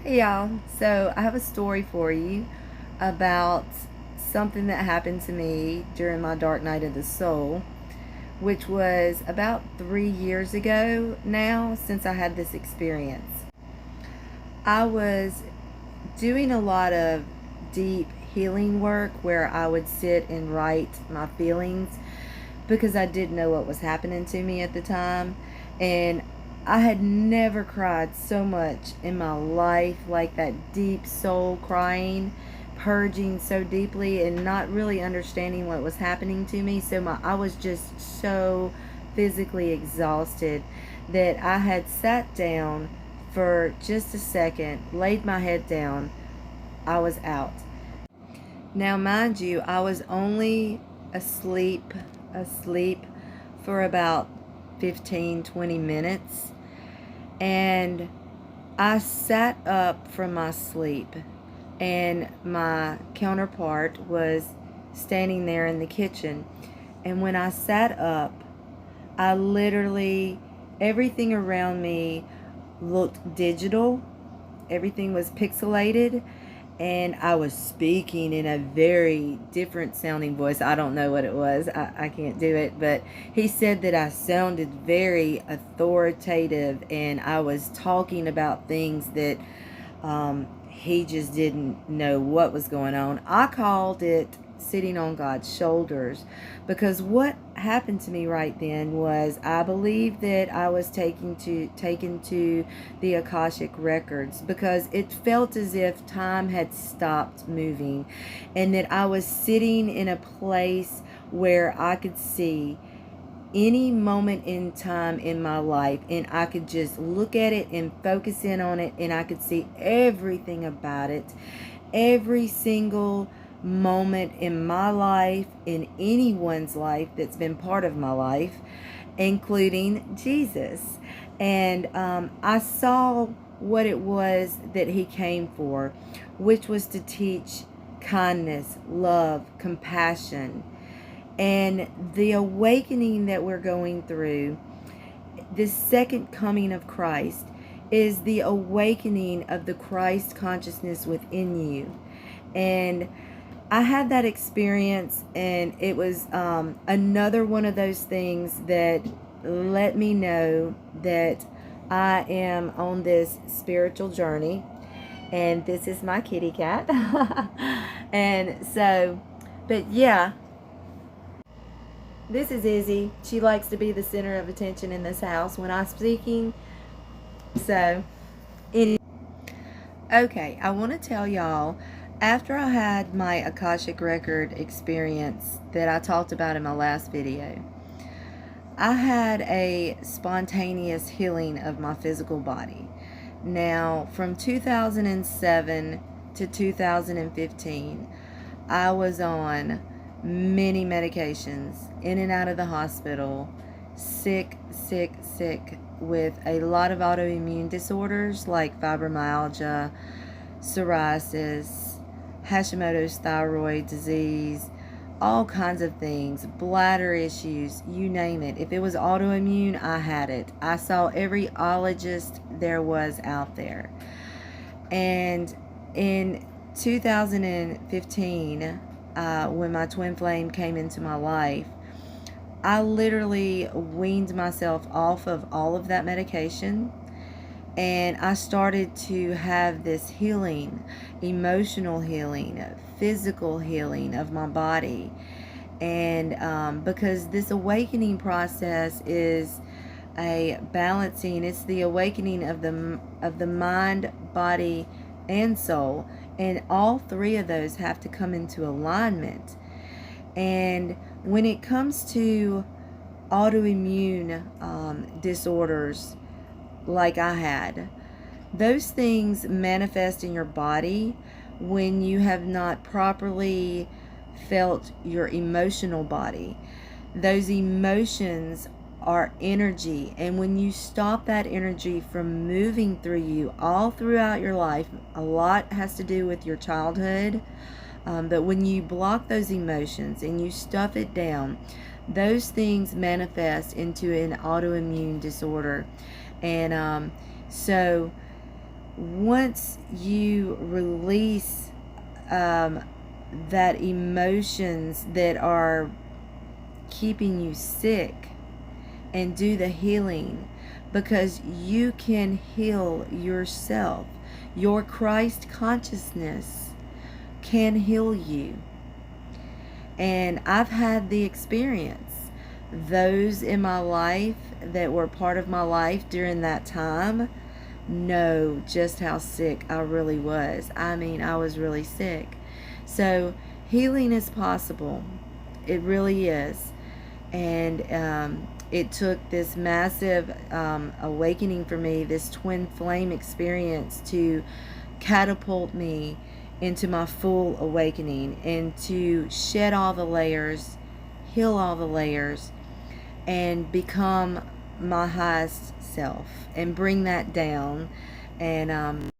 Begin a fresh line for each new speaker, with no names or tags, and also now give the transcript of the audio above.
Hey y'all, so I have a story for you about something that happened to me during my dark night of the soul, which was about 3 years ago now since I had this experience. I was doing a lot of deep healing work where I would sit and write my feelings because I didn't know what was happening to me at the time. And I had never cried so much in my life, like that deep soul crying, purging so deeply and not really understanding what was happening to me. So I was just so physically exhausted that I had sat down for just a second, laid my head down. I was out. Now, mind you, I was only asleep for about 15-20 minutes, and I sat up from my sleep, and my counterpart was standing there in the kitchen. And when I sat up, I literally, everything around me looked digital. Everything was pixelated, and I was speaking in a very different sounding voice. I don't know what it was. I can't do it, but he said that I sounded very authoritative, and I was talking about things that he just didn't know what was going on. I called it sitting on God's shoulders, because what happened to me right then was, I believe that I was taken to the Akashic Records, because it felt as if time had stopped moving, and that I was sitting in a place where I could see any moment in time in my life, and I could just look at it and focus in on it, and I could see everything about it, every single moment in my life, in anyone's life that's been part of my life, including Jesus. And I saw what it was that he came for, which was to teach kindness, love, compassion. And the awakening that we're going through, this second coming of Christ, is the awakening of the Christ consciousness within you. And I had that experience, and it was another one of those things that let me know that I am on this spiritual journey. And this is my kitty cat. And so, but yeah, this is Izzy. She likes to be the center of attention in this house when I'm speaking. So, okay, I want to tell y'all, after I had my Akashic Record experience that I talked about in my last video, I had a spontaneous healing of my physical body. Now, from 2007 to 2015, I was on many medications, in and out of the hospital, sick with a lot of autoimmune disorders like fibromyalgia, psoriasis, Hashimoto's thyroid disease, all kinds of things, bladder issues, you name it. If it was autoimmune, I had it. I saw every ologist there was out there. And in 2015, when my twin flame came into my life, I literally weaned myself off of all of that medication, and I started to have this healing, emotional healing, physical healing of my body. And because this awakening process is a balancing, it's the awakening of the mind, body, and soul, and all three of those have to come into alignment. And when it comes to autoimmune disorders like I had, those things manifest in your body when you have not properly felt your emotional body. Those emotions are energy, and when you stop that energy from moving through you all throughout your life, a lot has to do with your childhood, but when you block those emotions and you stuff it down, those things manifest into an autoimmune disorder. And so once you release that emotions that are keeping you sick, and do the healing, because you can heal yourself. Your Christ consciousness can heal you. And I've had the experience. Those in my life that were part of my life during that time know just how sick I really was. I mean, I was really sick. So healing is possible. It really is. And it took this massive awakening for me, this twin flame experience, to catapult me into my full awakening and to shed all the layers, heal all the layers, and become my highest self and bring that down. And